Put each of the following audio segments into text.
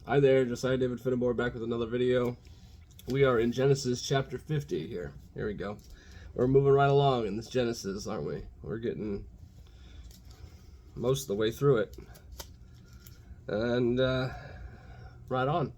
Hi there, Josiah David Fenimore back with another video. We are in Genesis chapter 50 here. Here we go. We're moving right along in this Genesis, aren't we? We're getting most of the way through it. And right on.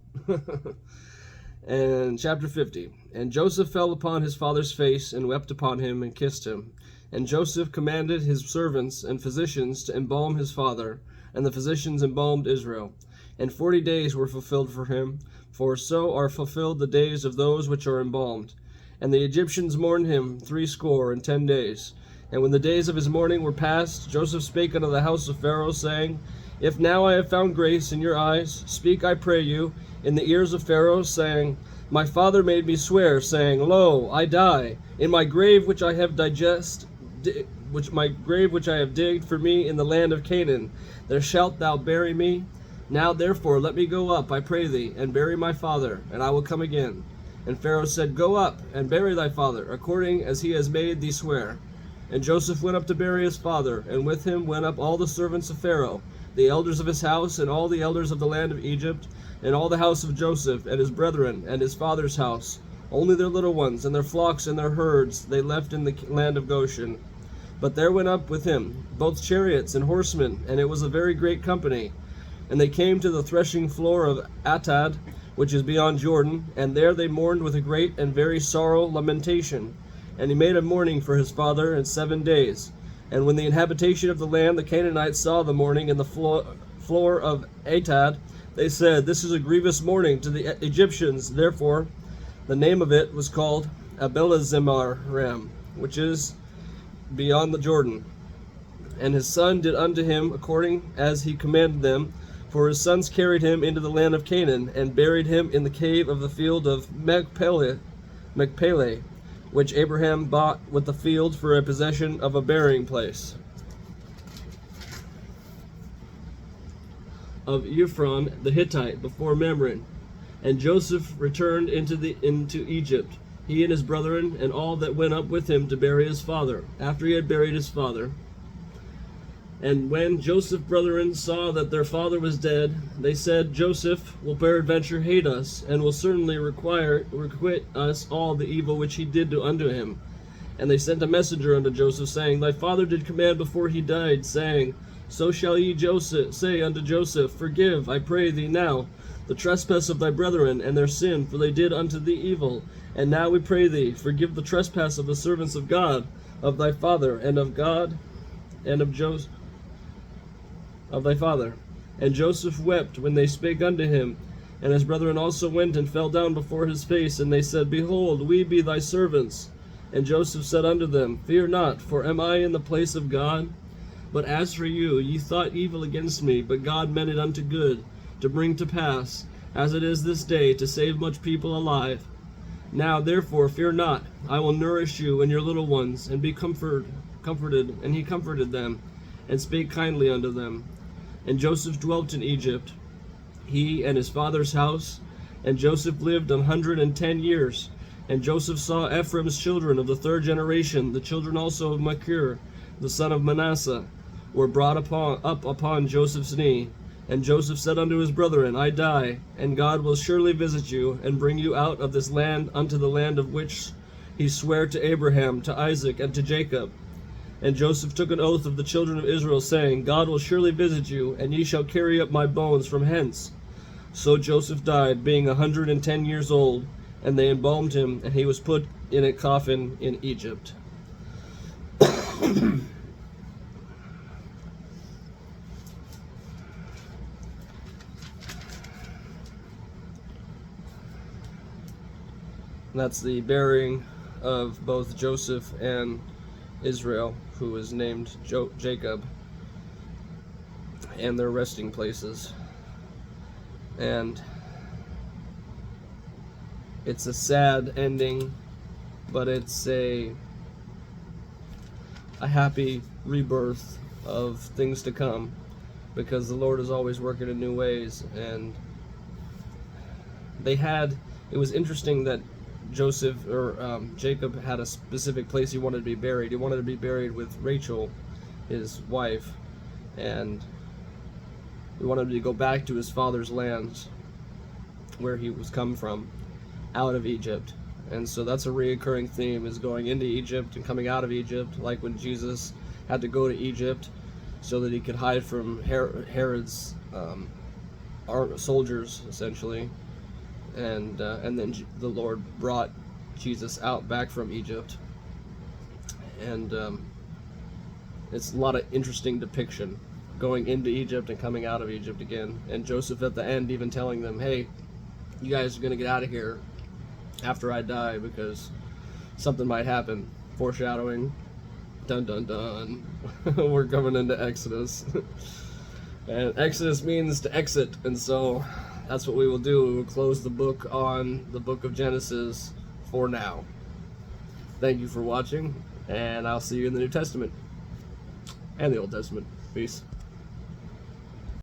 And chapter 50. And Joseph fell upon his father's face and wept upon him and kissed him. And Joseph commanded his servants and physicians to embalm his father, and the physicians embalmed Israel. And 40 days were fulfilled for him, for so are fulfilled the days of those which are embalmed. And the Egyptians mourned him 60 days. And when the days of his mourning were past, Joseph spake unto the house of Pharaoh, saying, If now I have found grace in your eyes, speak, I pray you, in the ears of Pharaoh, saying, My father made me swear, saying, Lo, I die, in my grave which I have digged for me in the land of Canaan. There shalt thou bury me. Now therefore let me go up, I pray thee, and bury my father, and I will come again. And Pharaoh said, Go up, and bury thy father, according as he has made thee swear. And Joseph went up to bury his father, and with him went up all the servants of Pharaoh, the elders of his house, and all the elders of the land of Egypt, and all the house of Joseph, and his brethren, and his father's house. Only their little ones, and their flocks, and their herds, they left in the land of Goshen. But there went up with him both chariots and horsemen, and it was a very great company. And they came to the threshing floor of Atad, which is beyond Jordan, and there they mourned with a great and very sorrow lamentation. And he made a mourning for his father in 7 days. And when the inhabitation of the land, the Canaanites, saw the mourning in the floor of Atad, they said, This is a grievous mourning to the Egyptians. Therefore the name of it was called Abelazimram, which is beyond the Jordan. And his son did unto him according as he commanded them, for his sons carried him into the land of Canaan, and buried him in the cave of the field of Machpelah, which Abraham bought with the field for a possession of a burying place of Ephron the Hittite before Mamre. And Joseph returned into Egypt, he and his brethren, and all that went up with him to bury his father, after he had buried his father. And when Joseph's brethren saw that their father was dead, they said, Joseph will peradventure hate us, and will certainly requite us all the evil which he did unto him. And they sent a messenger unto Joseph, saying, Thy father did command before he died, saying, So shall ye say unto Joseph, Forgive, I pray thee now, the trespass of thy brethren, and their sin, for they did unto thee evil. And now we pray thee, forgive the trespass of the servants of God, of thy father, and of God, and of Joseph, of thy father. And Joseph wept when they spake unto him. And his brethren also went and fell down before his face, and they said, Behold, we be thy servants. And Joseph said unto them, Fear not, for am I in the place of God? But as for you, ye thought evil against me, but God meant it unto good, to bring to pass, as it is this day, to save much people alive. Now therefore fear not, I will nourish you and your little ones, and be comforted. And he comforted them, and spake kindly unto them. And Joseph dwelt in Egypt, he and his father's house. And Joseph lived 110 years. And Joseph saw Ephraim's children of the 3rd generation, the children also of Machir, the son of Manasseh, were brought up upon Joseph's knee. And Joseph said unto his brethren, I die, and God will surely visit you, and bring you out of this land unto the land of which he sware to Abraham, to Isaac, and to Jacob. And Joseph took an oath of the children of Israel, saying, God will surely visit you, and ye shall carry up my bones from hence. So Joseph died, being 110 years old, and they embalmed him, and he was put in a coffin in Egypt. That's the burying of both Joseph and Israel, who is named Jacob, and their resting places. And it's a sad ending, but it's a happy rebirth of things to come, because the Lord is always working in new ways. And it was interesting that Jacob had a specific place he wanted to be buried. He wanted to be buried with Rachel, his wife, and he wanted to go back to his father's lands. where he was come from, out of Egypt. And so that's a reoccurring theme, is going into Egypt and coming out of Egypt, like when Jesus had to go to Egypt so that he could hide from Herod's soldiers, essentially. And then the Lord brought Jesus out back from Egypt. And it's a lot of interesting depiction, going into Egypt and coming out of Egypt again. And Joseph at the end even telling them, hey, you guys are going to get out of here after I die, because something might happen. Foreshadowing. Dun dun dun. We're coming into Exodus. And Exodus means to exit, and so that's what we will do. We will close the book on the book of Genesis for now. Thank you for watching, and I'll see you in the New Testament and the Old Testament. Peace.